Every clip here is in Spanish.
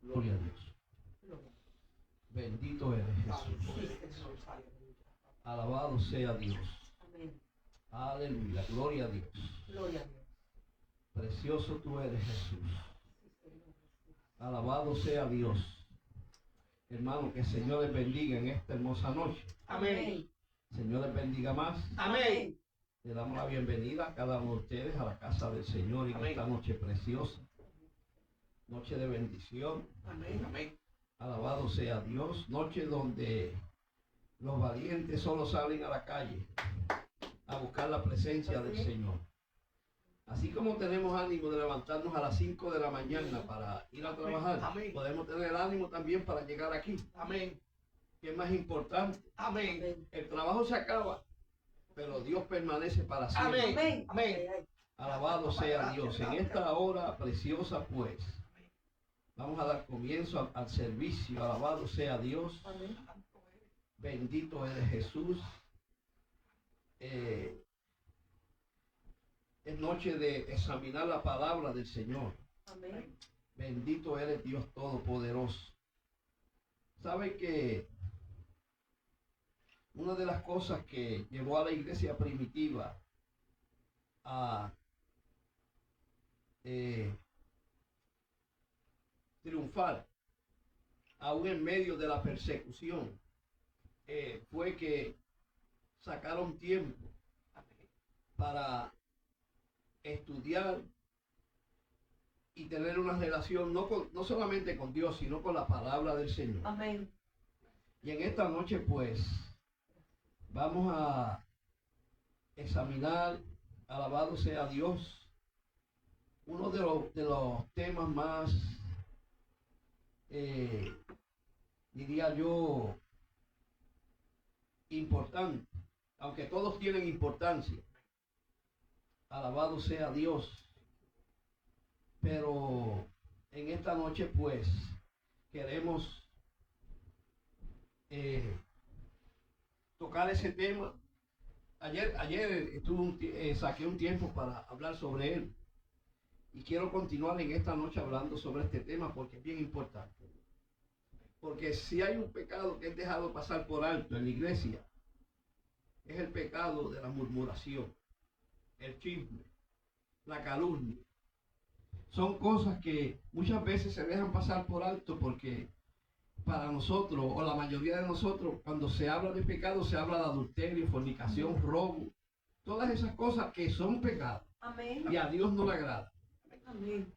Gloria a Dios. Bendito eres Jesús. Alabado sea Dios. Amén. Aleluya. Gloria a Dios. Gloria a Dios. Precioso tú eres, Jesús. Alabado sea Dios. Hermano, que el Señor les bendiga en esta hermosa noche. Amén. Señor les bendiga más. Amén. Le damos la bienvenida a cada uno de ustedes a la casa del Señor en esta noche preciosa. Noche de bendición. Amén. Amén. Alabado sea Dios. Noche donde los valientes solo salen a la calle a buscar la presencia del Señor. Así como tenemos ánimo de levantarnos a las 5 de la mañana para ir a trabajar, Amén. podemos tener ánimo también para llegar aquí. Amén. ¿Qué es más importante? Amén. El trabajo se acaba, pero Dios permanece para siempre. Amén. Amén. Alabado sea Dios. En esta hora preciosa, pues, vamos a dar comienzo al servicio. Alabado sea Dios. Amén. Bendito eres Jesús. Es noche de examinar la palabra del Señor. Amén. Bendito eres Dios Todopoderoso. ¿Sabe que una de las cosas que llevó a la iglesia primitiva a triunfar, aún en medio de la persecución, fue que sacaron tiempo para estudiar y tener una relación no solamente con Dios, sino con la palabra del Señor. Amén. Y en esta noche, pues, vamos a examinar, alabado sea Dios, uno de los temas más, diría yo, importantes, aunque todos tienen importancia. Alabado sea Dios. Pero en esta noche, pues, queremos tocar ese tema. Ayer saqué un tiempo para hablar sobre él. Y quiero continuar en esta noche hablando sobre este tema porque es bien importante. Porque si hay un pecado que es dejado pasar por alto en la iglesia, es el pecado de la murmuración, el chisme, la calumnia. Son cosas que muchas veces se dejan pasar por alto porque para nosotros, o la mayoría de nosotros, cuando se habla de pecado, se habla de adulterio, fornicación, robo, todas esas cosas que son pecados. Amén. Y a Dios no le agrada. Amén.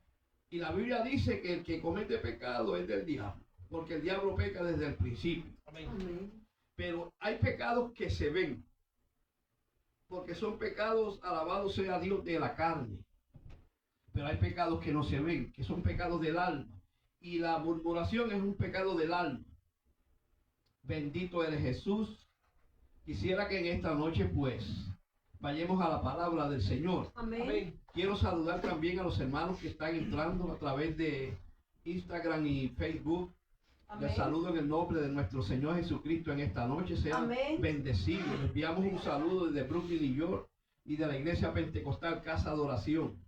Y la Biblia dice que el que comete pecado es del diablo, porque el diablo peca desde el principio. Amén. Pero hay pecados que se ven, porque son pecados, alabado sea Dios, de la carne. Pero hay pecados que no se ven, que son pecados del alma. Y la murmuración es un pecado del alma. Bendito eres Jesús. Quisiera que en esta noche, pues, vayamos a la palabra del Señor. Amén. Quiero saludar también a los hermanos que están entrando a través de Instagram y Facebook. Amén. Les saludo en el nombre de nuestro Señor Jesucristo en esta noche. Sean Amén. bendecidos. Les enviamos un saludo desde Brooklyn, New York, y de la Iglesia Pentecostal Casa de Oración.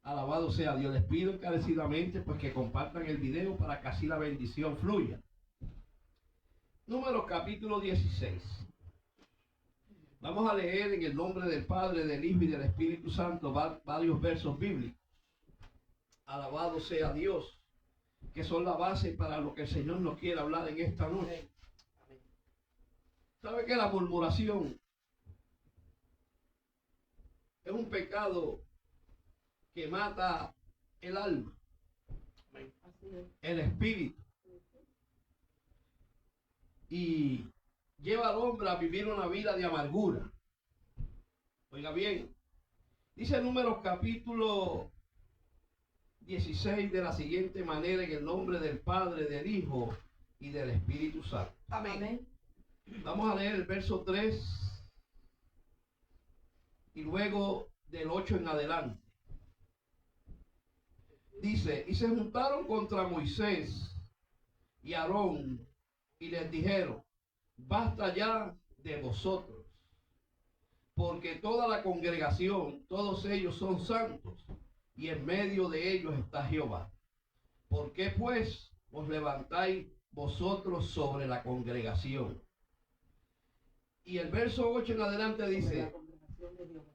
Alabado sea Dios. Les pido encarecidamente pues que compartan el video para que así la bendición fluya. Números capítulo 16. Vamos a leer en el nombre del Padre, del Hijo y del Espíritu Santo varios versos bíblicos. Alabado sea Dios, que son la base para lo que el Señor nos quiere hablar en esta noche. ¿Sabe que la murmuración es un pecado que mata el alma, el espíritu, y lleva al hombre a vivir una vida de amargura? Oiga bien, dice Números capítulo 16 de la siguiente manera, en el nombre del Padre, del Hijo y del Espíritu Santo. Amén. Vamos a leer el verso 3 y luego del 8 en adelante. Dice: y se juntaron contra Moisés y Aarón y les dijeron: basta ya de vosotros, porque toda la congregación, todos ellos son santos, y en medio de ellos está Jehová. ¿Por qué pues os levantáis vosotros sobre la congregación. Y el verso 8 en adelante Sobre dice, la congregación de Jehová.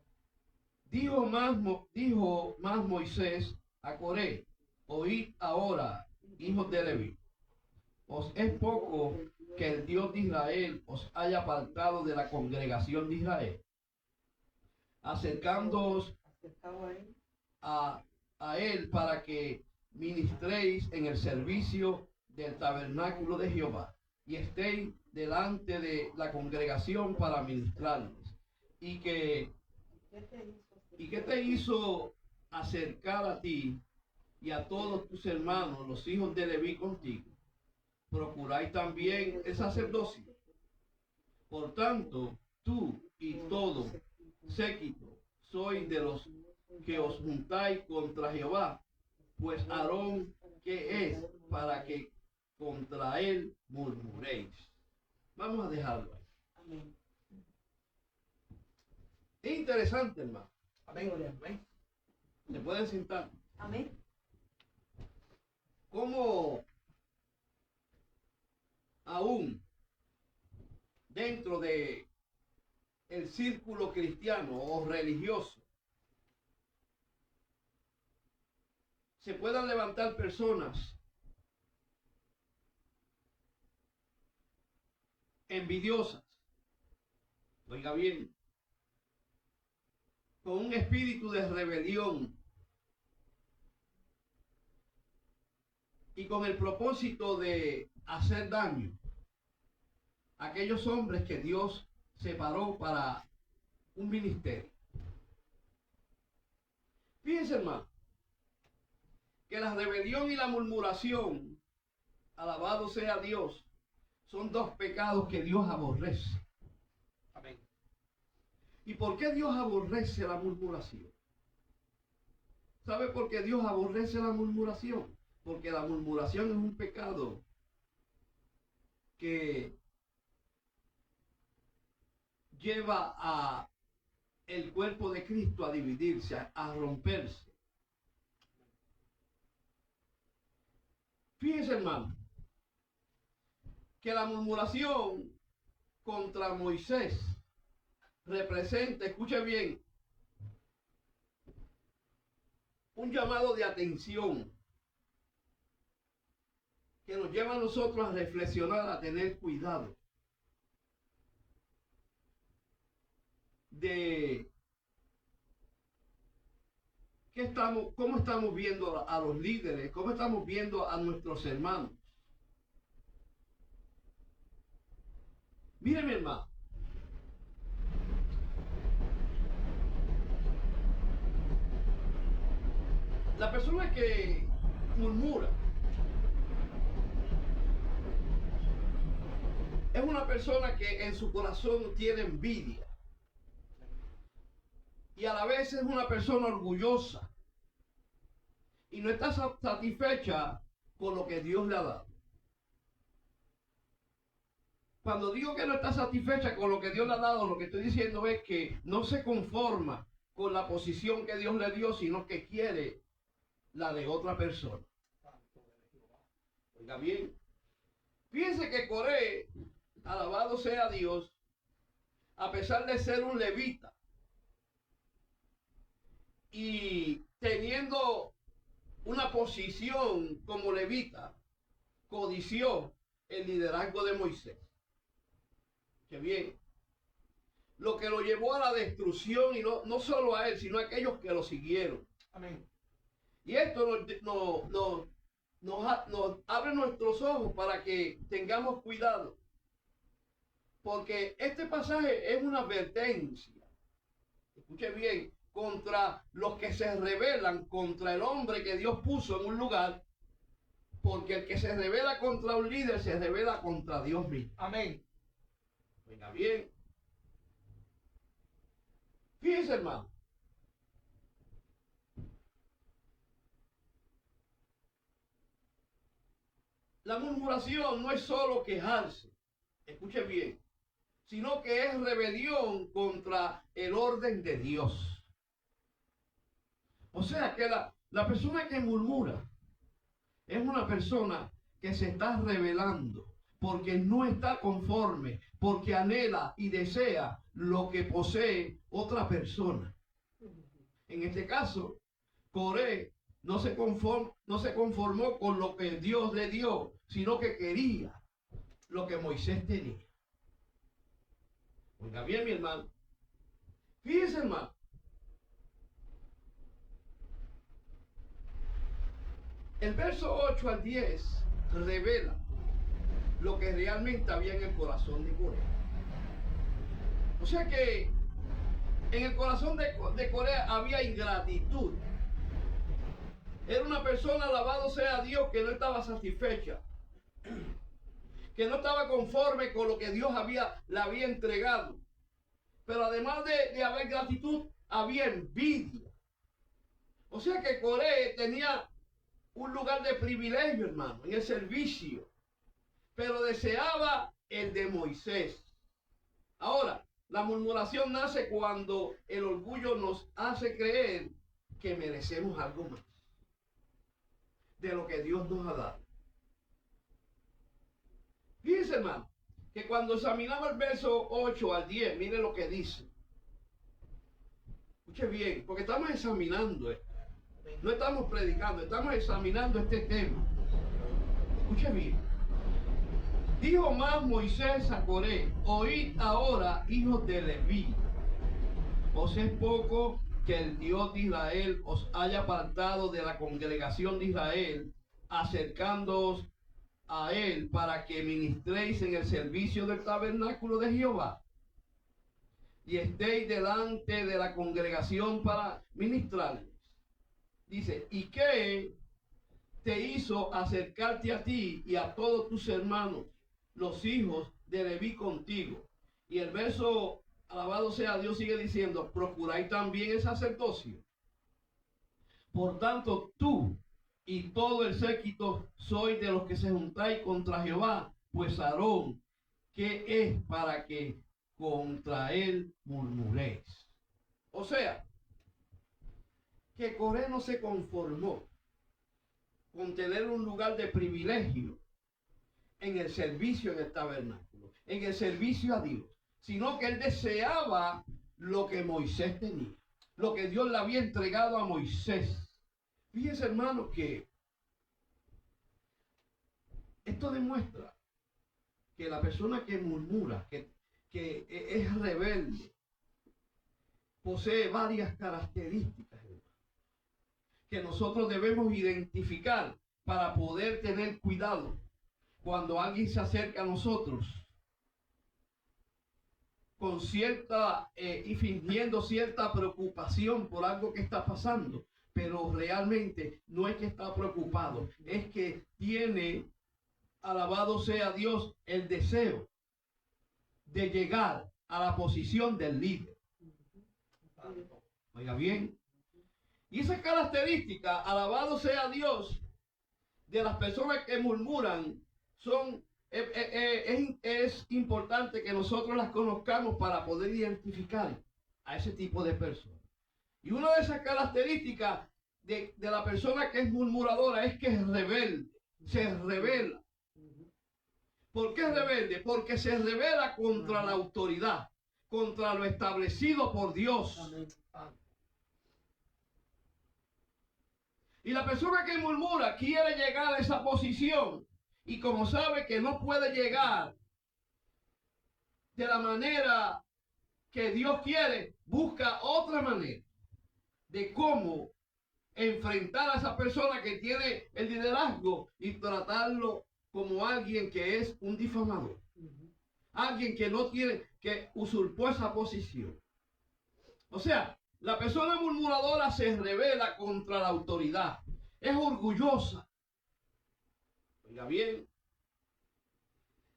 dijo más Moisés a Coré, oíd ahora, hijos de Leví, os es poco que el Dios de Israel os haya apartado de la congregación de Israel, acercándoos Acercado a él, a él para que ministréis en el servicio del tabernáculo de Jehová y estéis delante de la congregación para ministrarles. ¿Y qué te hizo acercar a ti y a todos tus hermanos, los hijos de Leví contigo? Procuráis también el sacerdocio. Por tanto, tú y todo séquito sois de los que os juntáis contra Jehová, pues Aarón, ¿qué es para que contra él murmuréis? Vamos a dejarlo ahí. Amén. Es interesante, hermano. Amén. Amén. Se pueden sentar. Amén. Cómo aún dentro de el círculo cristiano o religioso se puedan levantar personas envidiosas, oiga bien, con un espíritu de rebelión y con el propósito de hacer daño a aquellos hombres que Dios separó para un ministerio. Fíjense, hermano, que la rebelión y la murmuración, alabado sea Dios, son dos pecados que Dios aborrece. Amén. ¿Y por qué Dios aborrece la murmuración? ¿Sabe por qué Dios aborrece la murmuración? Porque la murmuración es un pecado que lleva a el cuerpo de Cristo a dividirse, a romperse. Fíjense, hermano, que la murmuración contra Moisés representa, escuche bien, un llamado de atención que nos lleva a nosotros a reflexionar, a tener cuidado de cómo estamos viendo a los líderes, cómo estamos viendo a nuestros hermanos. Mire, mi hermano, la persona que murmura es una persona que en su corazón tiene envidia y a la vez es una persona orgullosa y no está satisfecha con lo que Dios le ha dado. Cuando digo que no está satisfecha con lo que Dios le ha dado, lo que estoy diciendo es que no se conforma con la posición que Dios le dio, sino que quiere la de otra persona. Oiga bien, fíjense que Coré, alabado sea Dios, a pesar de ser un levita y teniendo una posición como levita, codició el liderazgo de Moisés. Que bien, lo que lo llevó a la destrucción, y no solo a él, sino a aquellos que lo siguieron. Amén. Y esto nos abre nuestros ojos para que tengamos cuidado, porque este pasaje es una advertencia, escuche bien, contra los que se rebelan contra el hombre que Dios puso en un lugar, porque el que se rebela contra un líder se rebela contra Dios mismo. Amén. Venga bien. Fíjense, hermano. La murmuración no es solo quejarse, escuche bien, sino que es rebelión contra el orden de Dios. O sea que la persona que murmura es una persona que se está rebelando, porque no está conforme, porque anhela y desea lo que posee otra persona. En este caso, Coré no se conformó con lo que Dios le dio, sino que quería lo que Moisés tenía. Oiga bien, mi hermano. Fíjense, hermano. El verso 8 al 10 revela lo que realmente había en el corazón de Coré. O sea que en el corazón de Coré había ingratitud. Era una persona, alabado sea Dios, que no estaba satisfecha, que no estaba conforme con lo que Dios le había entregado. Pero además de haber gratitud, había envidia. O sea que Coré tenía un lugar de privilegio, hermano, en el servicio, pero deseaba el de Moisés. Ahora, la murmuración nace cuando el orgullo nos hace creer que merecemos algo más de lo que Dios nos ha dado. Fíjense, hermano, que cuando examinamos el verso 8 al 10, mire lo que dice. Escuche bien, porque estamos examinando esto. No estamos predicando, estamos examinando este tema. Escuche bien. Dijo más Moisés a Coré: oíd ahora, hijos de Leví, os es poco que el Dios de Israel os haya apartado de la congregación de Israel, acercándoos a él para que ministréis en el servicio del tabernáculo de Jehová y estéis delante de la congregación para ministrarles. Dice: ¿y qué te hizo acercarte a ti y a todos tus hermanos, los hijos de Leví, contigo? Y el verso, alabado sea Dios, sigue diciendo: procuráis también el sacerdocio. Por tanto, tú y todo el séquito sois de los que se juntáis contra Jehová, pues Aarón, ¿qué es para que contra él murmuréis? O sea, que Coré no se conformó con tener un lugar de privilegio en el servicio en el tabernáculo, en el servicio a Dios, sino que él deseaba lo que Moisés tenía, lo que Dios le había entregado a Moisés. Fíjense, hermano, que esto demuestra que la persona que murmura, que es rebelde, posee varias características que nosotros debemos identificar para poder tener cuidado cuando alguien se acerca a nosotros con cierta y fingiendo cierta preocupación por algo que está pasando, pero realmente no es que está preocupado, es que tiene, alabado sea Dios, el deseo de llegar a la posición del líder. Oiga bien. Y esas características, alabado sea Dios, de las personas que murmuran, es importante que nosotros las conozcamos para poder identificar a ese tipo de personas. Y una de esas características de la persona que es murmuradora es que es rebelde, se revela. ¿Por qué es rebelde? Porque se revela contra la autoridad, contra lo establecido por Dios. Y la persona que murmura quiere llegar a esa posición, y como sabe que no puede llegar de la manera que Dios quiere, busca otra manera de cómo enfrentar a esa persona que tiene el liderazgo y tratarlo como alguien que es un difamador, alguien que no tiene, que usurpó esa posición. O sea, la persona murmuradora se revela contra la autoridad, es orgullosa. Oiga bien,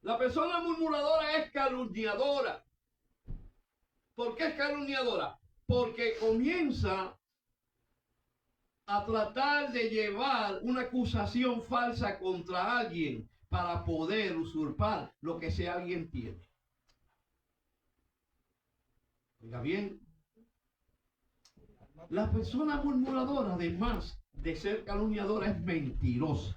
la persona murmuradora es calumniadora. ¿Por qué es calumniadora? Porque comienza a tratar de llevar una acusación falsa contra alguien para poder usurpar lo que ese alguien tiene. Oiga bien, la persona murmuradora, además de ser calumniadora, es mentirosa.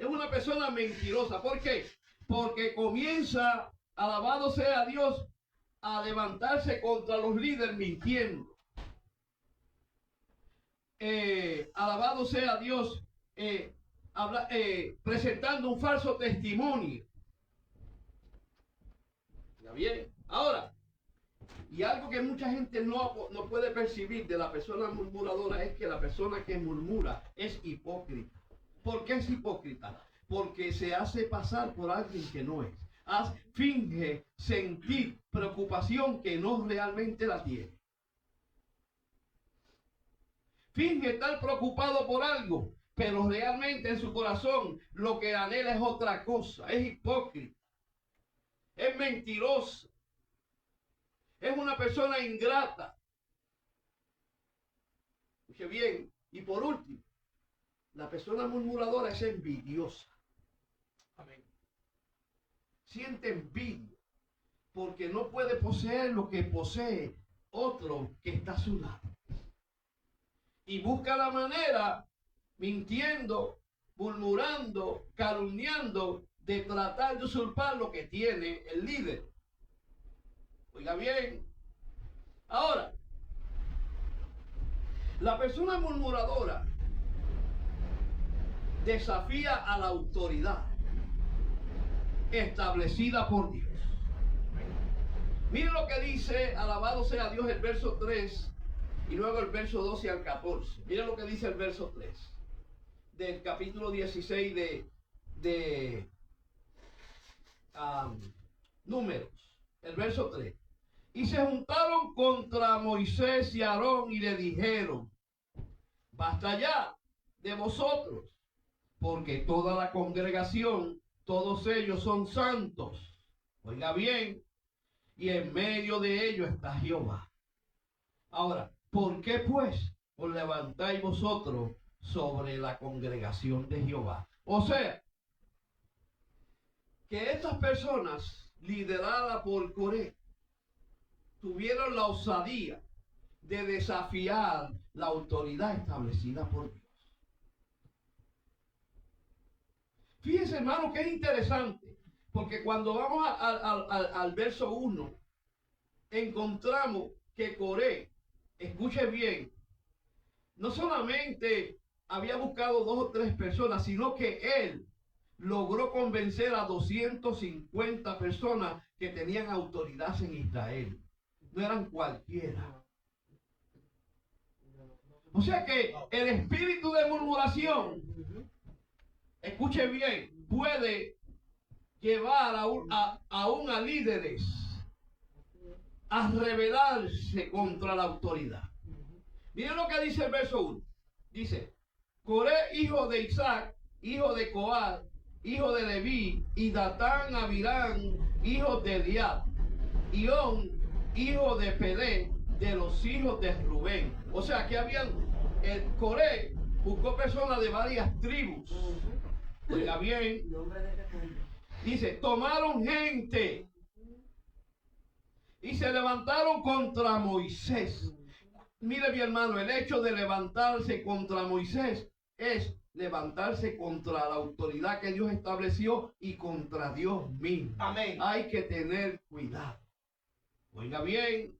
Es una persona mentirosa. ¿Por qué? Porque comienza, alabado sea Dios, a levantarse contra los líderes mintiendo. Alabado sea Dios, presentando un falso testimonio. ¿Está bien? Ahora, y algo que mucha gente no puede percibir de la persona murmuradora es que la persona que murmura es hipócrita. ¿Por qué es hipócrita? Porque se hace pasar por alguien que no es. Finge sentir preocupación que no realmente la tiene. Finge estar preocupado por algo, pero realmente en su corazón lo que anhela es otra cosa. Es hipócrita. Es mentirosa. Es una persona ingrata. Escuche bien. Y por último, la persona murmuradora es envidiosa. Amén. Siente envidia porque no puede poseer lo que posee otro que está a su lado. Y busca la manera, mintiendo, murmurando, calumniando, de tratar de usurpar lo que tiene el líder. Oiga bien. Ahora, la persona murmuradora desafía a la autoridad establecida por Dios. Miren lo que dice, alabado sea Dios, el verso 3 y luego el verso 12 al 14. Miren lo que dice el verso 3 del capítulo 16 de Números. El verso 3. Y se juntaron contra Moisés y Aarón y le dijeron: basta ya de vosotros, porque toda la congregación, todos ellos son santos. Oiga bien, y en medio de ellos está Jehová. Ahora, ¿por qué pues os levantáis vosotros sobre la congregación de Jehová? O sea, que estas personas lideradas por Coré tuvieron la osadía de desafiar la autoridad establecida por Dios. Fíjense, hermano, que es interesante, porque cuando vamos al verso 1, encontramos que Coré, escuche bien, no solamente había buscado 2 o 3 personas, sino que él logró convencer a 250 personas que tenían autoridad en Israel. No eran cualquiera. O sea que el espíritu de murmuración, escuche bien, puede llevar aún a líderes a rebelarse contra la autoridad. Miren lo que dice el verso 1. Dice: Coré, hijo de Isaac, hijo de Coat, hijo de Leví, y Datán, Abirán, hijo de Eliab, y On, hijo de Pelé, de los hijos de Rubén. O sea, que Coré buscó personas de varias tribus. Oiga bien, dice, tomaron gente y se levantaron contra Moisés. Mire, mi hermano, el hecho de levantarse contra Moisés es levantarse contra la autoridad que Dios estableció y contra Dios mismo. Amén. Hay que tener cuidado. Oiga bien,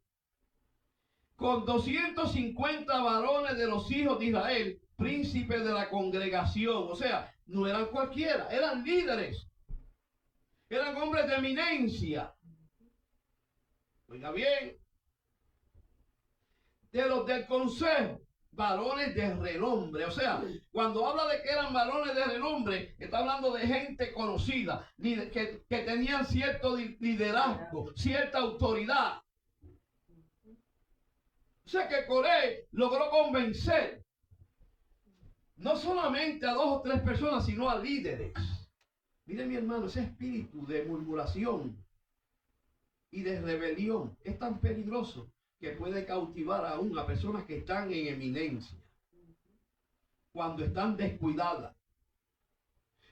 con 250 varones de los hijos de Israel, príncipes de la congregación, o sea, no eran cualquiera, eran líderes, eran hombres de eminencia. Oiga bien, de los del consejo, varones de renombre. O sea, cuando habla de que eran varones de renombre, está hablando de gente conocida, que tenían cierto liderazgo, cierta autoridad. O sea que Coré logró convencer no solamente a 2 o 3 personas, sino a líderes. Mire, mi hermano, ese espíritu de murmuración y de rebelión es tan peligroso que puede cautivar aún a personas que están en eminencia cuando están descuidadas.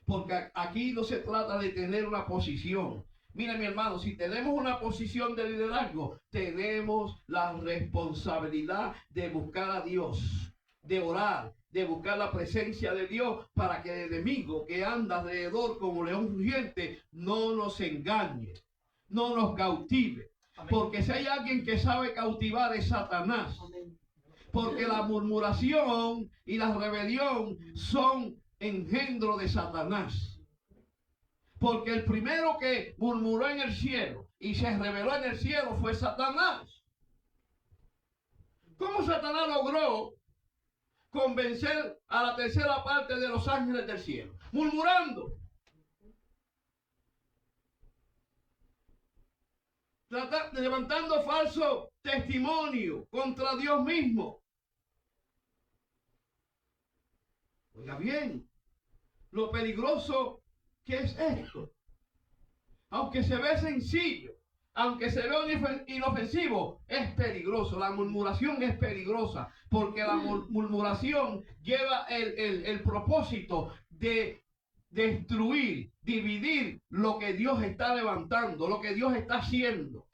Porque aquí no se trata de tener una posición. Mira, mi hermano, si tenemos una posición de liderazgo, tenemos la responsabilidad de buscar a Dios, de orar, de buscar la presencia de Dios para que el enemigo que anda alrededor como león rugiente no nos engañe, no nos cautive. Amén. Porque si hay alguien que sabe cautivar es Satanás. Porque la murmuración y la rebelión son engendro de Satanás. Porque el primero que murmuró en el cielo y se rebeló en el cielo fue Satanás. ¿Cómo Satanás logró convencer a la tercera parte de los ángeles del cielo? Murmurando. Levantando falso testimonio contra Dios mismo. Oiga bien, lo peligroso que es esto. Aunque se ve sencillo, aunque se ve inofensivo, es peligroso. La murmuración es peligrosa, porque la murmuración lleva el propósito de destruir, dividir lo que Dios está levantando, lo que Dios está haciendo,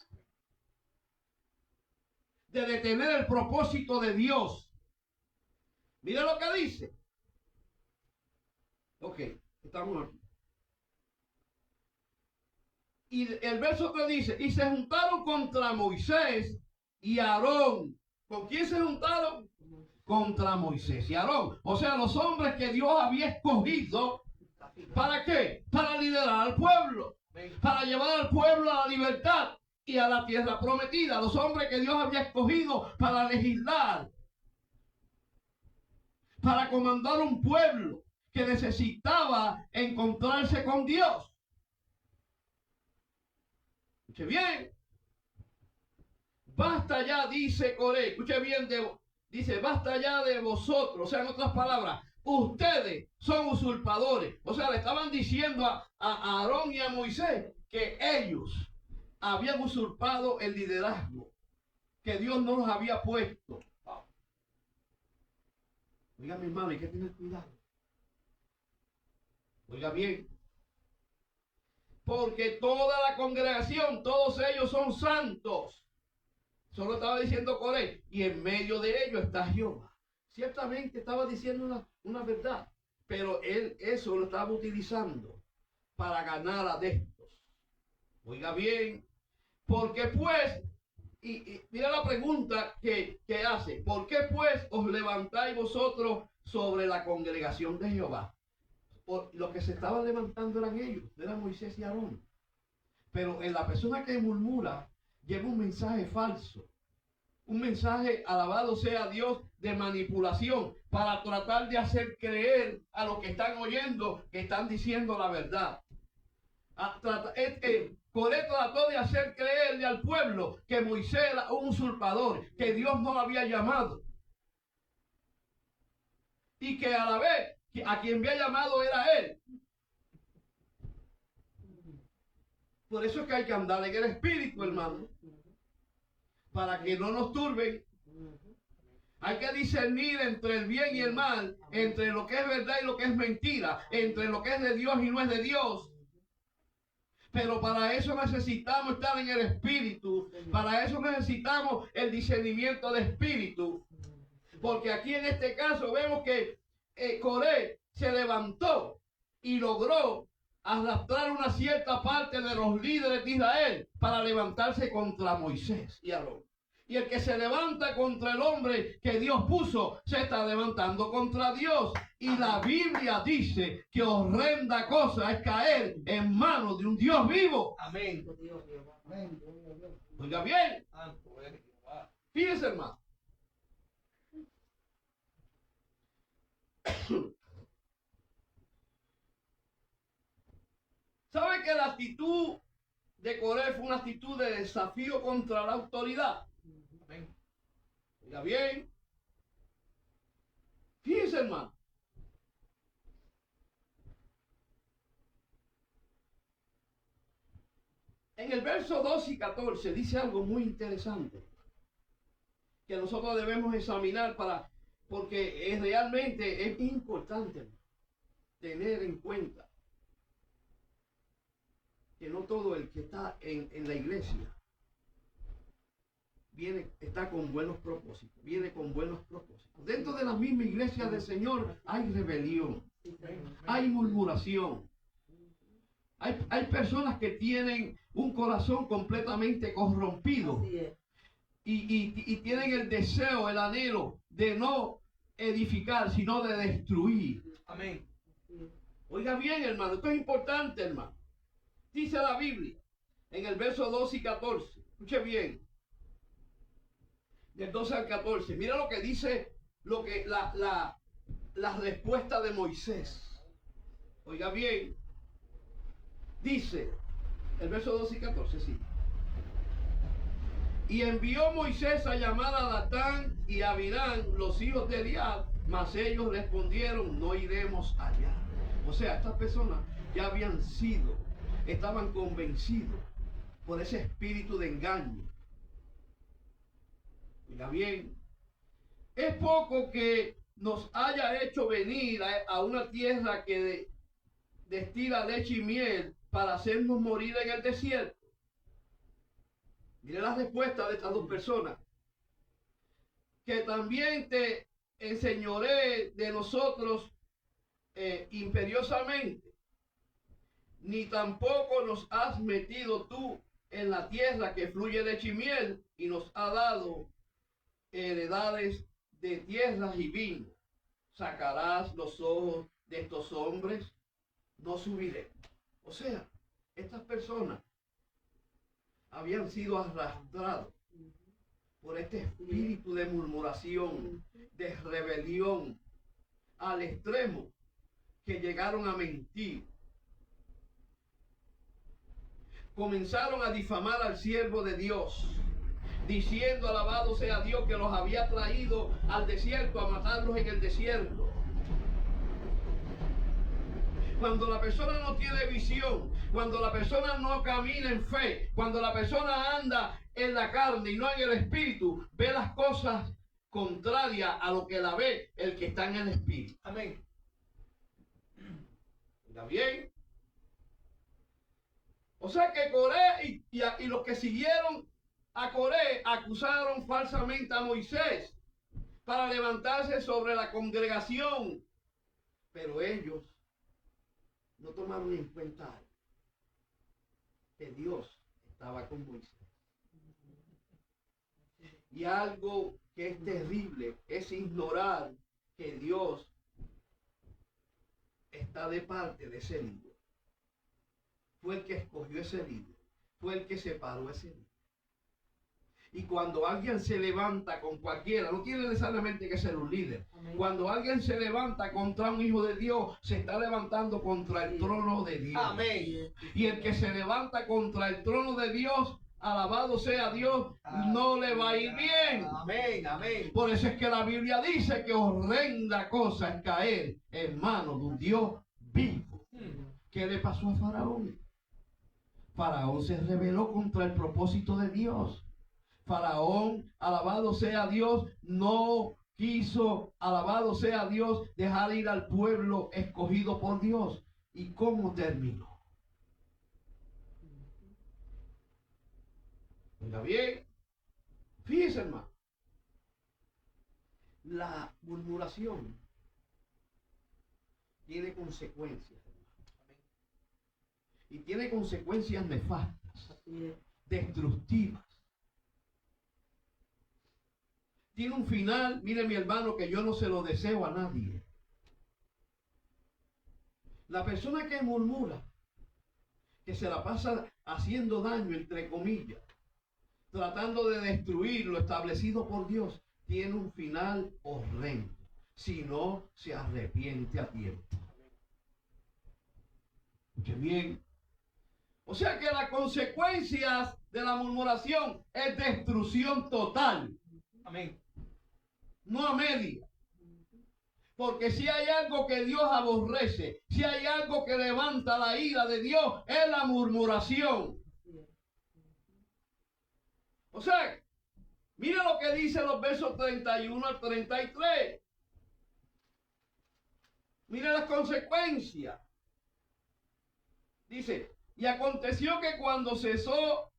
de detener el propósito de Dios. Mira lo que dice. Ok, estamos aquí. Y el verso que dice, y se juntaron contra Moisés y Aarón. ¿Con quién se juntaron? Contra Moisés y Aarón. O sea, los hombres que Dios había escogido. ¿Para qué? Para liderar al pueblo. Para llevar al pueblo a la libertad y a la tierra prometida. Los hombres que Dios había escogido para legislar. Para comandar un pueblo que necesitaba encontrarse con Dios. Escuche bien. Basta ya, dice Coré. Escuche bien, dice, basta ya de vosotros. O sea, en otras palabras, ustedes son usurpadores. O sea, le estaban diciendo a Aarón y a Moisés que ellos habían usurpado el liderazgo que Dios no los había puesto. Oiga, mi hermano, hay que tener cuidado. Oiga bien. Porque toda la congregación, todos ellos son santos. Solo estaba diciendo Coré. Y en medio de ellos está Jehová. Ciertamente estaba diciendo una verdad. Pero él eso lo estaba utilizando para ganar adeptos. Oiga bien. Porque pues, y mira la pregunta que hace. ¿Por qué pues os levantáis vosotros sobre la congregación de Jehová? Los que se estaban levantando eran ellos, eran Moisés y Aarón. Pero en la persona que murmura lleva un mensaje falso. Un mensaje, alabado sea Dios, de manipulación para tratar de hacer creer a los que están oyendo que están diciendo la verdad. Coré trató de hacer creerle al pueblo que Moisés era un usurpador, que Dios no lo había llamado. Y que a la vez a quien había llamado era él. Por eso es que hay que andar en el espíritu, hermano, para que no nos turben. Hay que discernir entre el bien y el mal, entre lo que es verdad y lo que es mentira, entre lo que es de Dios y no es de Dios. Pero para eso necesitamos estar en el espíritu, para eso necesitamos el discernimiento de espíritu. Porque aquí en este caso vemos que Coré se levantó y logró arrastrar una cierta parte de los líderes de Israel para levantarse contra Moisés y Aarón. Y el que se levanta contra el hombre que Dios puso, se está levantando contra Dios. Y la Biblia dice que horrenda cosa es caer en manos de un Dios vivo. Amén. Oiga bien. Fíjese, hermano. ¿Sabe que la actitud de Coré fue una actitud de desafío contra la autoridad? Amén. Oiga bien. Fíjense, hermano. En el verso 12 y 14 dice algo muy interesante que nosotros debemos examinar porque realmente es importante tener en cuenta que no todo el que está en la iglesia está con buenos propósitos, viene con buenos propósitos. Dentro de la misma iglesia del Señor hay rebelión, hay murmuración. Hay personas que tienen un corazón completamente corrompido Así es. y tienen el deseo, el anhelo de no edificar, sino de destruir. Amén. Así es. Oiga bien, hermano, esto es importante, hermano. Dice la Biblia en el verso 12 y 14. Escuche bien. Del 12 al 14. Mira lo que dice la respuesta de Moisés. Oiga bien. Dice el verso 12 y 14, sí. Y envió Moisés a llamar a Datán y a Abiram, los hijos de Eliab, mas ellos respondieron, no iremos allá. O sea, estas personas ya estaban convencidos por ese espíritu de engaño. Mira bien, es poco que nos haya hecho venir a una tierra que destila leche y miel para hacernos morir en el desierto. Mire la respuesta de estas dos personas. Que también te enseñoré de nosotros imperiosamente, ni tampoco nos has metido tú en la tierra que fluye leche y miel y nos ha dado heredades de tierras y vino. Sacarás los ojos de estos hombres, no subiré. O sea, estas personas habían sido arrastrados por este espíritu de murmuración, de rebelión, al extremo que llegaron a mentir. Comenzaron a difamar al siervo de Dios, diciendo, alabado sea Dios que los había traído al desierto a matarlos en el desierto. Cuando la persona no tiene visión, cuando la persona no camina en fe, cuando la persona anda en la carne y no en el espíritu, ve las cosas contrarias a lo que la ve el que está en el espíritu. Amén. ¿Está bien? O sea que Coré y los que siguieron a Coré acusaron falsamente a Moisés para levantarse sobre la congregación. Pero ellos no tomaron en cuenta que Dios estaba con Moisés. Y algo que es terrible es ignorar que Dios está de parte de ese líder. Fue el que escogió ese líder. Fue el que separó ese líder. Y cuando alguien se levanta con cualquiera, no tiene necesariamente que ser un líder. Amén. Cuando alguien se levanta contra un hijo de Dios, se está levantando contra el trono de Dios. Amén. Y el que se levanta contra el trono de Dios, alabado sea Dios, no le va a ir bien. Amén. Amén. Por eso es que la Biblia dice que horrenda cosa es caer en manos de un Dios vivo. ¿Qué le pasó a Faraón? Faraón se rebeló contra el propósito de Dios. Faraón, alabado sea Dios, no quiso, alabado sea Dios, dejar ir al pueblo escogido por Dios. ¿Y cómo terminó? ¿Está bien? Fíjese, hermano. La murmuración tiene consecuencias, hermano. Y tiene consecuencias nefastas, Así es. destructivas. Tiene un final, mire mi hermano, que yo no se lo deseo a nadie. La persona que murmura, que se la pasa haciendo daño, entre comillas, tratando de destruir lo establecido por Dios, tiene un final horrendo, si no se arrepiente a tiempo. Escuche bien. O sea que las consecuencias de la murmuración es destrucción total. Amén. No a media. Porque si hay algo que Dios aborrece, si hay algo que levanta la ira de Dios, es la murmuración. Así es. O sea, mira lo que dice los versos 31 al 33. Mira las consecuencias. Dice, y aconteció que cuando cesó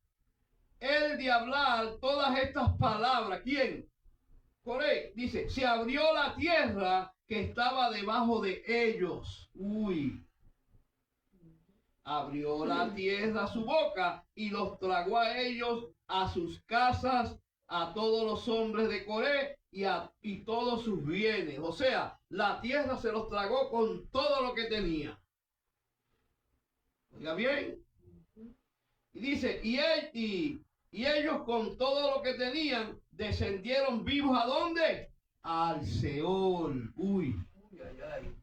el de hablar todas estas palabras, ¿quién? Coré, dice, se abrió la tierra que estaba debajo de ellos. Uy. Abrió la tierra su boca y los tragó a ellos, a sus casas, a todos los hombres de Coré y todos sus bienes. O sea, la tierra se los tragó con todo lo que tenía. Oiga bien. Y dice, y ellos con todo lo que tenían descendieron vivos ¿a dónde? Al Seol. Uy. Ay, ay.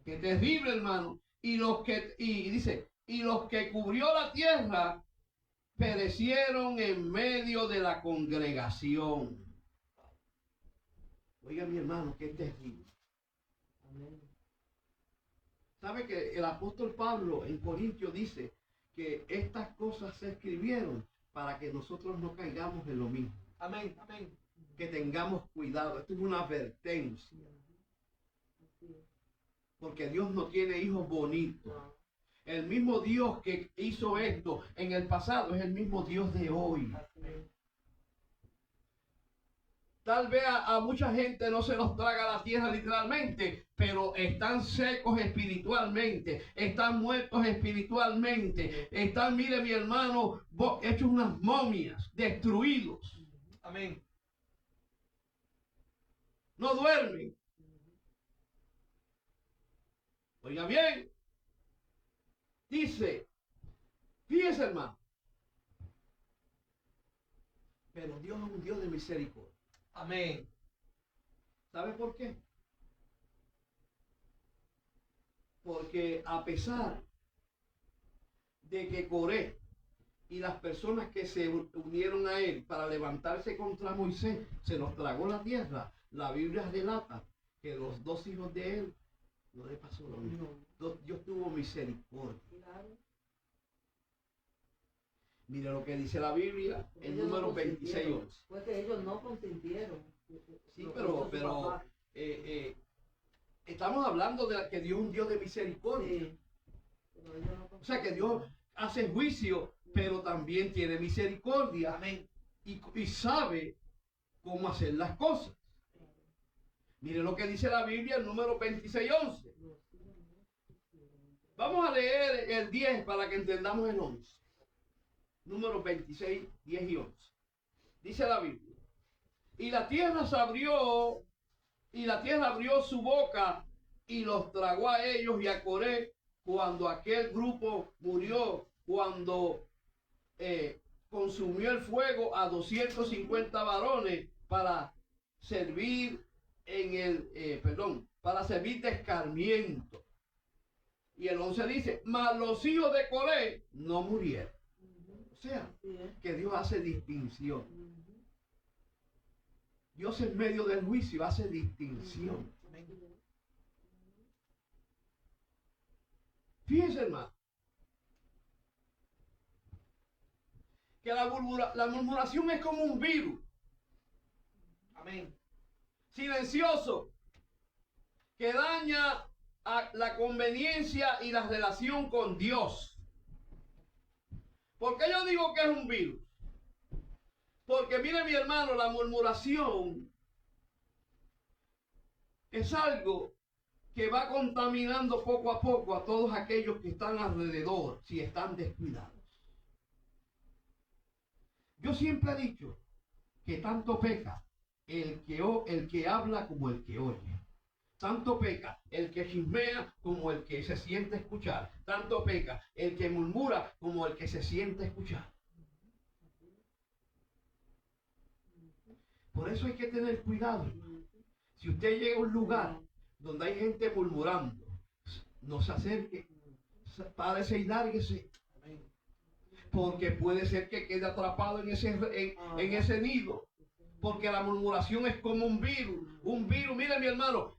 Qué terrible, hermano. Y dice, y los que cubrió la tierra perecieron en medio de la congregación. Oiga, mi hermano, qué terrible. Amén. ¿Sabe que el apóstol Pablo en Corintios dice que estas cosas se escribieron para que nosotros no caigamos en lo mismo? Amén. Amén. Que tengamos cuidado. Esto es una advertencia. Así es. Porque Dios no tiene hijos bonitos. No. El mismo Dios que hizo esto en el pasado es el mismo Dios de hoy. Así es. Tal vez a mucha gente no se los traga la tierra literalmente, pero están secos espiritualmente, están muertos espiritualmente, están, mire mi hermano, hechos unas momias, destruidos. Amén. No duermen. Oiga bien. Dice, fíjese hermano, pero Dios es un Dios de misericordia. Amén. ¿Sabe por qué? Porque a pesar de que Coré y las personas que se unieron a él para levantarse contra Moisés se los tragó la tierra, la Biblia relata que los dos hijos de él no le pasó lo mismo. Dios tuvo misericordia. Claro. Mira lo que dice la Biblia en Ellos número no 26. Fue que ellos no consintieron. Sí, Lo que pero hizo su papá. estamos hablando de que Dios es un Dios de misericordia. Sí. Pero ellos no O sea que Dios hace juicio, pero también tiene misericordia. Amén. Y sabe cómo hacer las cosas. Mire lo que dice la Biblia, el número 26:11. Vamos a leer el 10 para que entendamos el 11. Número 26, 10 y 11. Dice la Biblia. Y la tierra se abrió, y la tierra abrió su boca y los tragó a ellos y a Coré cuando aquel grupo murió, cuando consumió el fuego a 250 varones para servir para servir de escarmiento. Y el 11 dice, mas los hijos de Coré no murieron. O sea, que Dios hace distinción. Dios en medio del juicio hace distinción. Amén. Fíjense, hermano, que la murmuración es como un virus. Amén. Silencioso, que daña a la conveniencia y la relación con Dios. ¿Por qué yo digo que es un virus? Porque mire mi hermano, la murmuración es algo que va contaminando poco a poco a todos aquellos que están alrededor si están descuidados. Yo siempre he dicho que tanto peca el que habla como el que oye. Tanto peca el que chismea como el que se siente escuchar. Tanto peca el que murmura como el que se siente escuchar. Por eso hay que tener cuidado. Si usted llega a un lugar donde hay gente murmurando, no se acerque, párese y lárguese. Porque puede ser que quede atrapado en ese nido. Porque la murmuración es como un virus. Un virus, mire mi hermano,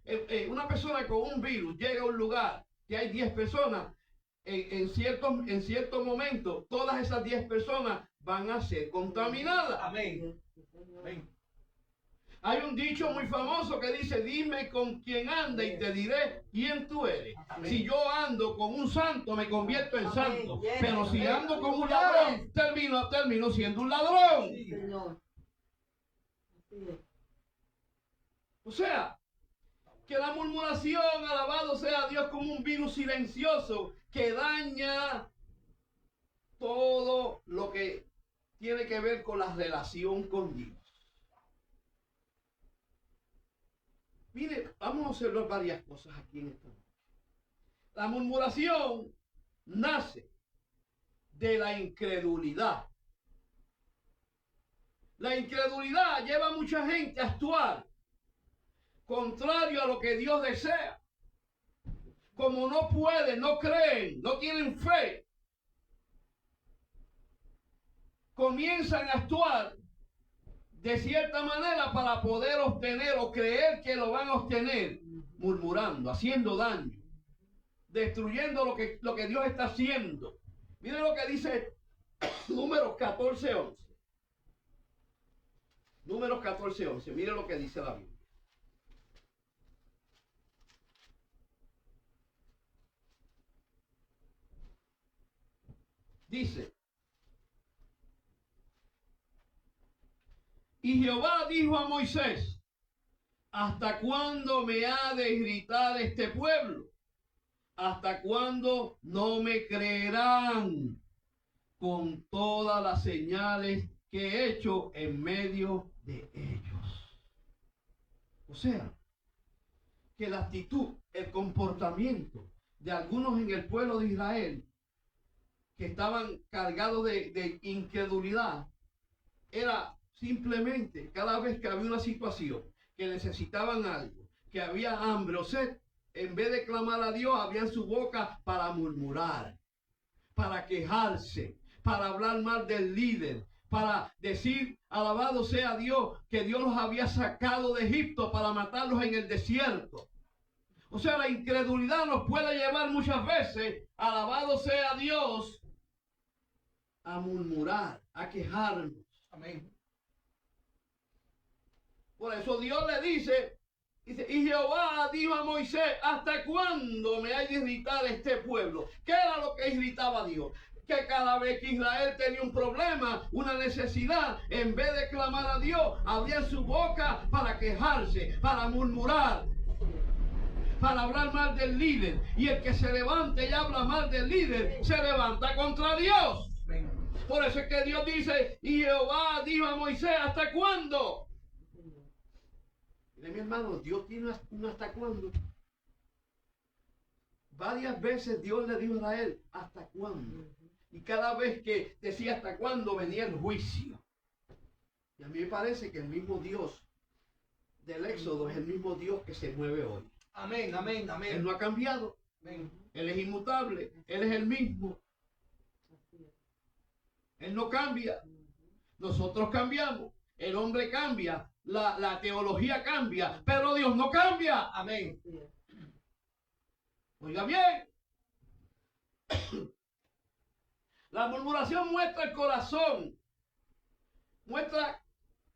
una persona con un virus llega a un lugar que hay 10 personas. En cierto momento, todas esas 10 personas van a ser contaminadas. Amén. Amén. Hay un dicho muy famoso que dice, dime con quién anda y te diré quién tú eres. Amén. Si yo ando con un santo, me convierto en Amén. santo. Yes. Pero si Amén. ando con un Aleluya. ladrón, termino siendo un ladrón. Sí, Señor. Así es. O sea, que la murmuración, alabado sea Dios, como un virus silencioso que daña todo lo que tiene que ver con la relación con Dios. Mire, vamos a observar varias cosas aquí en esta noche. La murmuración nace de la incredulidad. La incredulidad lleva a mucha gente a actuar contrario a lo que Dios desea. Como no pueden, no creen, no tienen fe, comienzan a actuar de cierta manera para poder obtener o creer que lo van a obtener, murmurando, haciendo daño, destruyendo lo que Dios está haciendo. Miren lo que dice Números 14:11. Números 14:11. Miren lo que dice la Biblia. Dice, y Jehová dijo a Moisés, ¿hasta cuándo me ha de irritar este pueblo? ¿Hasta cuándo no me creerán con todas las señales que he hecho en medio de ellos? O sea, que la actitud, el comportamiento de algunos en el pueblo de Israel que estaban cargados de incredulidad era simplemente cada vez que había una situación, que necesitaban algo, que había hambre o sed, en vez de clamar a Dios, abrían su boca para murmurar, para quejarse, para hablar mal del líder, para decir, alabado sea Dios, que Dios los había sacado de Egipto para matarlos en el desierto. O sea, la incredulidad nos puede llevar muchas veces, alabado sea Dios, a murmurar, a quejarnos. Amén. Por eso Dios le dice, y Jehová dijo a Moisés, ¿hasta cuándo me hay de irritar este pueblo? ¿Qué era lo que irritaba a Dios? Que cada vez que Israel tenía un problema, una necesidad, en vez de clamar a Dios, abría su boca para quejarse, para murmurar, para hablar mal del líder. Y el que se levante y habla mal del líder, se levanta contra Dios. Amén. Por eso es que Dios dice, y Jehová dijo a Moisés, ¿hasta cuándo? Mire, mi hermano, Dios tiene un hasta cuándo. Varias veces Dios le dijo a Israel, ¿hasta cuándo? Y cada vez que decía hasta cuándo, venía el juicio. Y a mí me parece que el mismo Dios del Éxodo es el mismo Dios que se mueve hoy. Amén, amén, Él amén. no ha cambiado. Amén. Él es inmutable. Él es el mismo. Él no cambia. Nosotros cambiamos. El hombre cambia. La teología cambia. Pero Dios no cambia. Amén. Oiga bien. La murmuración muestra el corazón. Muestra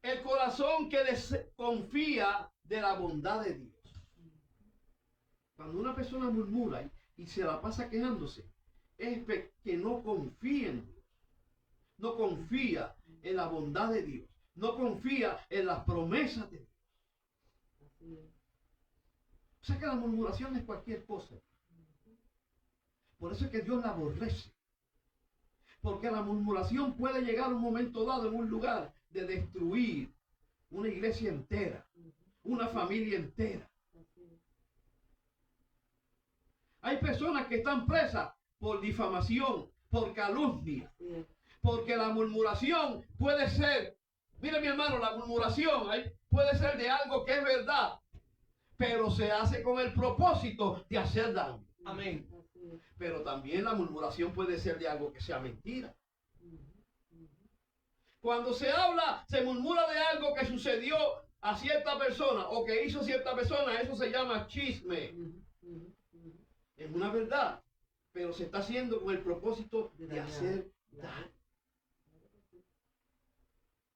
el corazón que desconfía de la bondad de Dios. Cuando una persona murmura y se la pasa quejándose, es que no confía en Dios. No confía en la bondad de Dios. No confía en las promesas de Dios. O sea que la murmuración es cualquier cosa. Por eso es que Dios la aborrece. Porque la murmuración puede llegar a un momento dado en un lugar de destruir una iglesia entera, una familia entera. Hay personas que están presas por difamación, por calumnia, porque la murmuración puede ser, mire mi hermano, la murmuración puede ser de algo que es verdad, pero se hace con el propósito de hacer daño. Amén. Pero también la murmuración puede ser de algo que sea mentira. Cuando se habla, se murmura de algo que sucedió a cierta persona o que hizo cierta persona, eso se llama chisme. Es una verdad, pero se está haciendo con el propósito de hacer daño,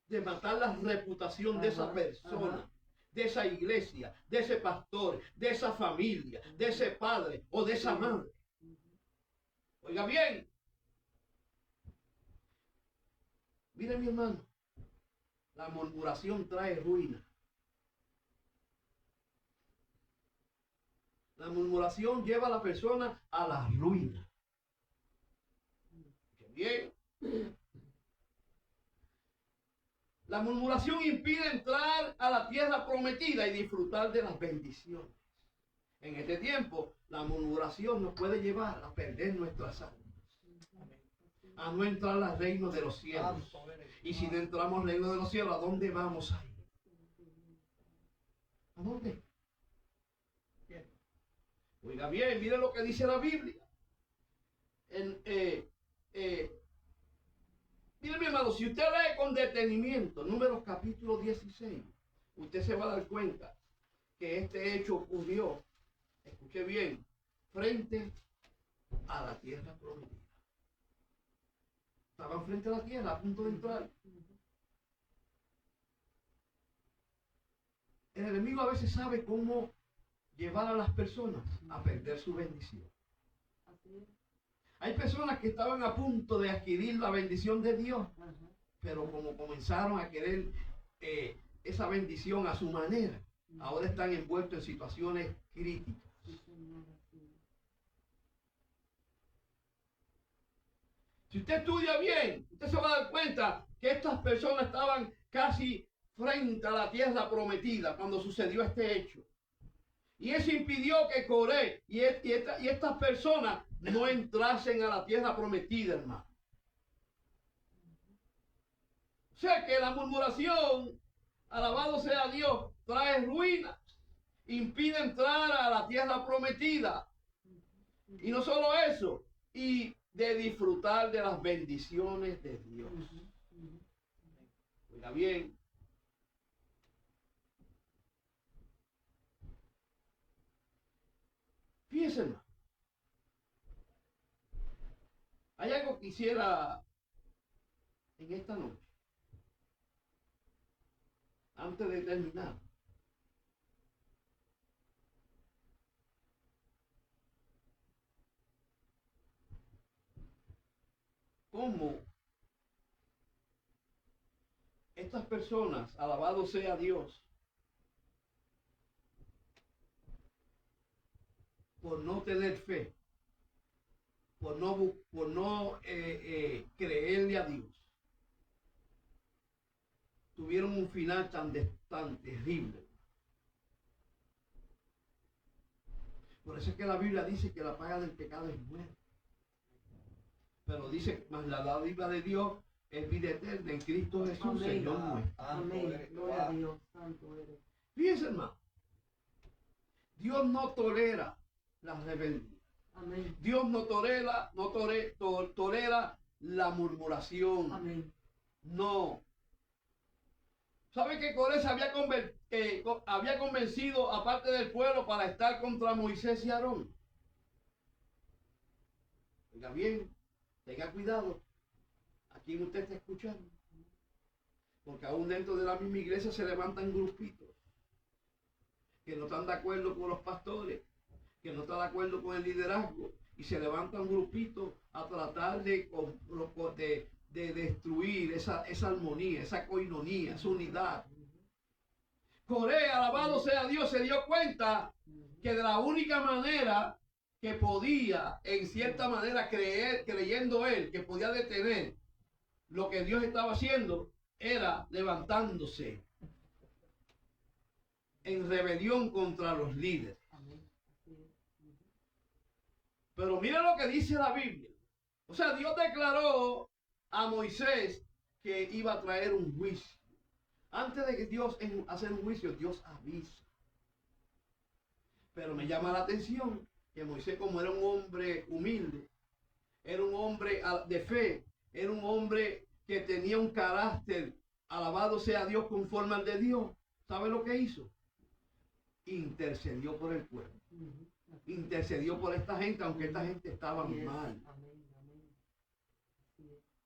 de matar la reputación de esa persona. de esa iglesia, de ese pastor, de esa familia, de ese padre o de esa madre. Oiga bien, mire mi hermano, la murmuración trae ruina. La murmuración lleva a la persona a la ruina. Bien. La murmuración impide entrar a la tierra prometida y disfrutar de las bendiciones. En este tiempo, la murmuración nos puede llevar a perder nuestras almas, a no entrar al reino de los cielos. Y si no entramos al reino de los cielos, ¿a dónde vamos a ir? ¿A dónde? Oiga bien, mire lo que dice la Biblia. Mire mi hermano, si usted lee con detenimiento Números capítulo 16, usted se va a dar cuenta que este hecho ocurrió, escuche bien, frente a la tierra prometida. Estaban frente a la tierra, a punto de entrar. El enemigo a veces sabe cómo llevar a las personas a perder su bendición. Hay personas que estaban a punto de adquirir la bendición de Dios, pero como comenzaron a querer esa bendición a su manera, ahora están envueltos en situaciones críticas. Si usted estudia bien, usted se va a dar cuenta que estas personas estaban casi frente a la tierra prometida cuando sucedió este hecho. Y eso impidió que Coré y estas personas no entrasen a la tierra prometida, hermano. O sea que la murmuración, alabado sea Dios, trae ruinas, impide entrar a la tierra prometida. Y no solo eso, y de disfrutar de las bendiciones de Dios. Oiga bien. Fíjense, hermano. Hay algo que quisiera en esta noche, antes de terminar. Cómo estas personas, alabado sea Dios, por no tener fe, por no creerle a Dios, tuvieron un final tan terrible. Por eso es que la Biblia dice que la paga del pecado es muerte. Pero dice, más la dádiva de Dios es vida eterna en Cristo Jesús, Amén. Señor nuestro. Amén. Gloria a Dios, santo eres. Fíjense, hermano, Dios no tolera la rebeldía. Amén. Dios no tolera la murmuración. Amén. No. ¿Sabe que Coré se había convencido aparte del pueblo para estar contra Moisés y Aarón? Oiga bien, tenga cuidado a quien usted está escuchando. Porque aún dentro de la misma iglesia se levantan grupitos que no están de acuerdo con los pastores, que no están de acuerdo con el liderazgo, y se levantan grupitos a tratar de destruir esa armonía, esa coinonía, esa unidad. Coré, alabado sea Dios, se dio cuenta que de la única manera que podía, en cierta manera, creyendo él, que podía detener lo que Dios estaba haciendo, era levantándose en rebelión contra los líderes. Pero mira lo que dice la Biblia. O sea, Dios declaró a Moisés que iba a traer un juicio. Antes de que Dios hacer un juicio, Dios avisa. Pero me llama la atención que Moisés, como era un hombre humilde, era un hombre de fe, era un hombre que tenía un carácter, alabado sea Dios, conforme al de Dios. ¿Sabe lo que hizo? Intercedió por el pueblo. Intercedió por esta gente, aunque esta gente estaba mal.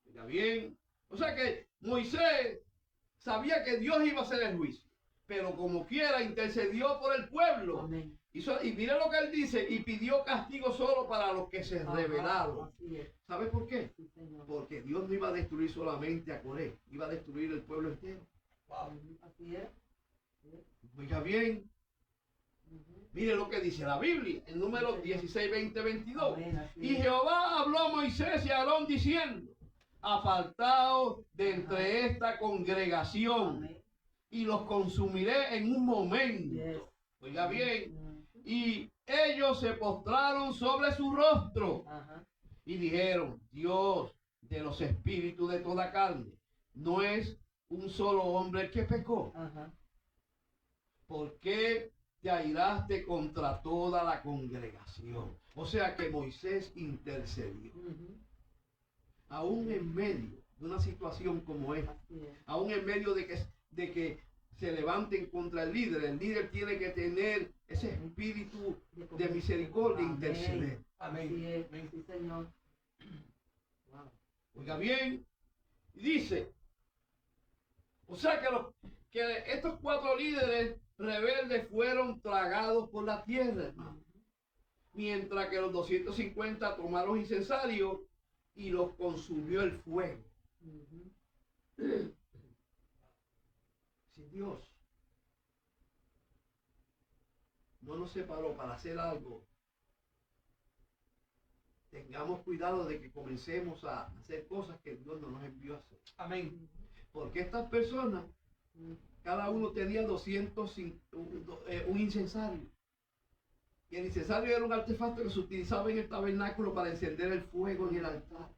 Oiga bien. O sea que Moisés sabía que Dios iba a hacer el juicio. pero como quiera intercedió por el pueblo. Amén. Y mira lo que él dice, y pidió castigo solo para los que se Ajá, rebelaron. así es. ¿Sabe por qué? Sí, Señor. Porque Dios no iba a destruir solamente a Coré, iba a destruir el pueblo entero. Wow. Ujú, así es. Oiga bien, Ujú. mire lo que dice la Biblia, en números 16, 20, 22. Amén, así Y es. Jehová habló a Moisés y a Aarón diciendo, apartaos de entre esta congregación Amén. y los consumiré en un momento. Yes. Oiga bien, Ujú. y ellos se postraron sobre su rostro Ajá. y dijeron, Dios de los espíritus de toda carne, no es un solo hombre el que pecó. Ajá. ¿Por qué te airaste contra toda la congregación? O sea que Moisés intercedió. Ujú. Aún en medio de una situación como esta, Así es. aún en medio de que se levanten contra el líder tiene que tener ese espíritu de misericordia e Amén. interceder. Así Amén. es. Amén. Sí, Señor. Wow. Oiga bien, y dice, o sea que estos 4 líderes rebeldes fueron tragados por la tierra, hermano. Mientras que los 250 tomaron incensarios y los consumió el fuego. Ujú. Si Dios no nos separó para hacer algo, tengamos cuidado de que comencemos a hacer cosas que Dios no nos envió a hacer. Amén. Porque estas personas, Ujú. cada uno tenía 205, un incensario. Y el incensario era un artefacto que se utilizaba en el tabernáculo para encender el fuego en el altar.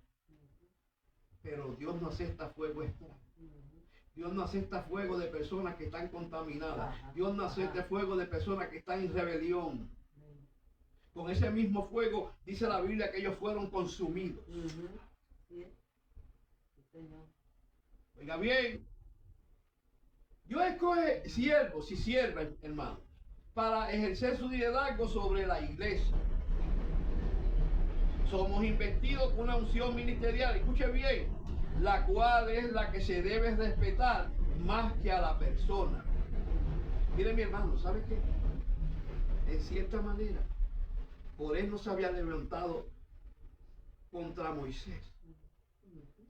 Pero Dios no acepta fuego extraño. Ujú. Dios no acepta fuego de personas que están contaminadas. Ajá. Dios no acepta fuego de personas que están en rebelión. Amén. Con ese mismo fuego, dice la Biblia, que ellos fueron consumidos. Ujú. Así es. Sí, Señor. Oiga bien, Dios escoge siervos y siervas, hermanos, para ejercer su liderazgo sobre la iglesia. Somos investidos con una unción ministerial, escuche bien, la cual es la que se debe respetar más que a la persona. Mire mi hermano, ¿sabe qué? En cierta manera, por él no se había levantado contra Moisés.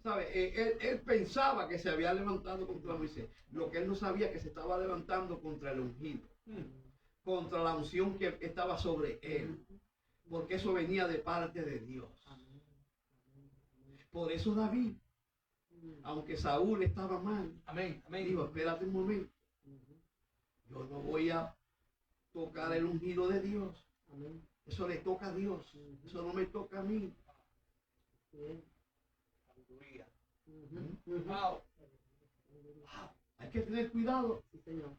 ¿Sabe? Él pensaba que se había levantado contra Moisés. Lo que él no sabía que se estaba levantando contra el ungido, contra la unción que estaba sobre él, porque eso venía de parte de Dios. Amén. Por eso David, Ujú. aunque Saúl estaba mal, Amén. Amén. dijo, espérate un momento, Ujú. yo no voy a tocar el ungido de Dios. Amén. Eso le toca a Dios, eso no me toca a mí. Así es. Aleluya. Ujú. Ujú. Wow. Hay que tener cuidado. Sí, Señor.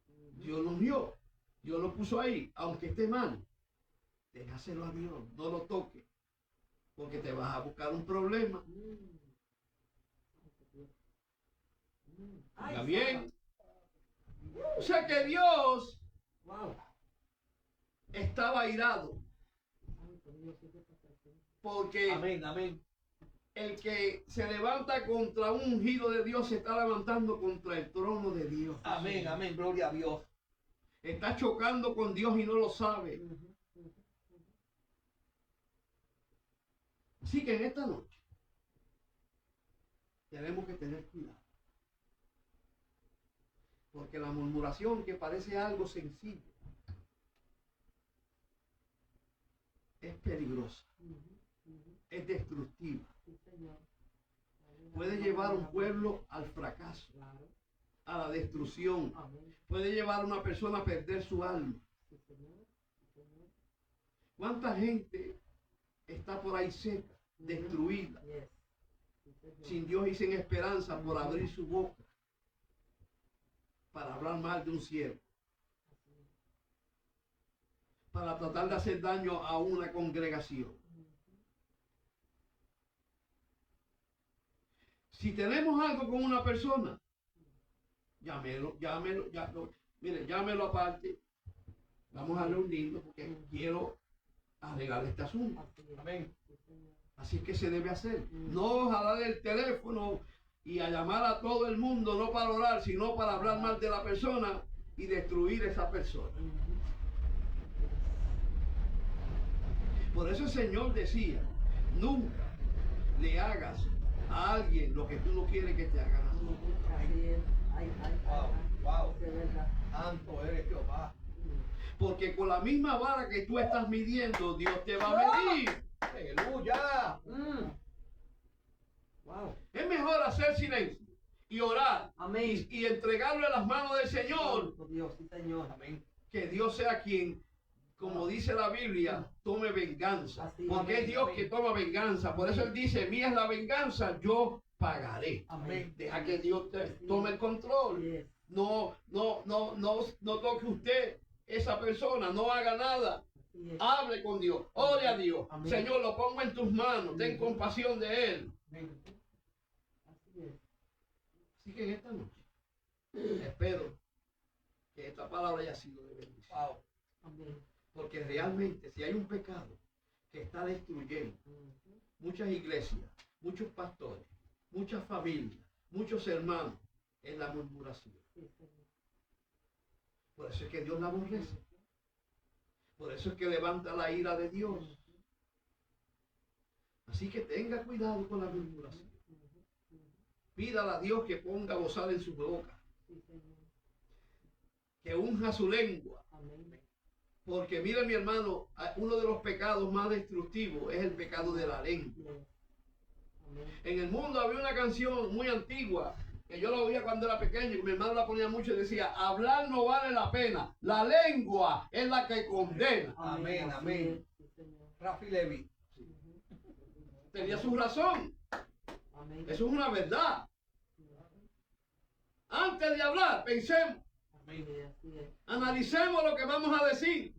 Ujú. Dios lo ungió, Dios lo puso ahí, aunque esté mal, déjaselo a Dios, no lo toque, porque te vas a buscar un problema. Ay, ¿Está bien? O sea que Dios wow. estaba airado, Santo Dios, ¿qué te pasa aquí? porque Amén. Amén. el que se levanta contra un ungido de Dios se está levantando contra el trono de Dios. Amén. Amén. Gloria a Dios. Está chocando con Dios y no lo sabe. Ujú. Ujú. Así que en esta noche tenemos que tener cuidado. Porque la murmuración, que parece algo sencillo, es peligrosa, Ujú. Ujú. es destructiva. Sí, Señor. Puede llevar a un pueblo al fracaso, Claro. a la destrucción. Amén. Puede llevar a una persona a perder su alma. Sí, Señor. Sí, Señor. ¿Cuánta gente está por ahí seca, destruida, Yes. Sí, Señor. sin Dios y sin esperanza por abrir su boca para hablar mal de un siervo, Así es. para tratar de hacer daño a una congregación? Ujú. Si tenemos algo con una persona, llámelo, mire, llámelo aparte. Vamos a reunirnos porque quiero arreglar este asunto. Así es. Amén. Sí, Señor. Así es que se debe hacer. No jalar el teléfono y a llamar a todo el mundo, no para orar, sino para hablar mal de la persona y destruir esa persona. Por eso el Señor decía, nunca le hagas a alguien lo que tú no quieres que te hagan a ti. Así es. Ay, Wow. de verdad. Santo eres Jehová. Porque con la misma vara que tú estás midiendo, Dios te va a medir. Aleluya. Wow. Es mejor hacer silencio y orar Amén. y entregarlo en las manos del Señor, Santo Dios, sí, Señor. Amén. que Dios sea quien, como dice la Biblia, tome venganza. Así, Porque amén, es Dios amén. que toma venganza. Por eso Él dice, mía es la venganza, yo pagaré. Amén. Deja que Dios tome el control. Así es. No toque usted esa persona, no haga nada. Así es. Hable con Dios, ore a Dios. Amén. Señor, lo pongo en tus manos, ten compasión de Él. Así es. Así que en esta noche, espero que esta palabra haya sido de bendición. Wow. Amén. Porque realmente, si hay un pecado que está destruyendo muchas iglesias, muchos pastores, muchas familias, muchos hermanos, es la murmuración. Sí, Señor. Por eso es que Dios la aborrece. Por eso es que levanta la ira de Dios. Así que tenga cuidado con la murmuración. Pídale a Dios que ponga bozal en su boca, Sí, Señor. que unja su lengua. Amén. Porque mire mi hermano, uno de los pecados más destructivos es el pecado de la lengua. Yes. Amén. En el mundo había una canción muy antigua que yo la oía cuando era pequeño, que mi hermano la ponía mucho y decía, hablar no vale la pena, la lengua es la que condena. Amén, así amén. es, sí, Señor. Rafi Levi. Tenía su razón, Amén. eso es una verdad. Antes de hablar, pensemos, Así es, así es. analicemos lo que vamos a decir,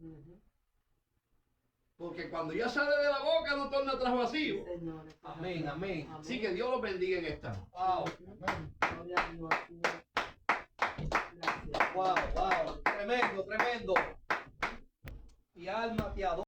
porque cuando ya sale de la boca no torna atrás vacío. Sí, Señor. Amén, amén. Así que Dios los bendiga en esta noche. Wow. Gloria a Dios, así es. Gracias. Wow, wow. Tremendo, tremendo. Mi alma te adora.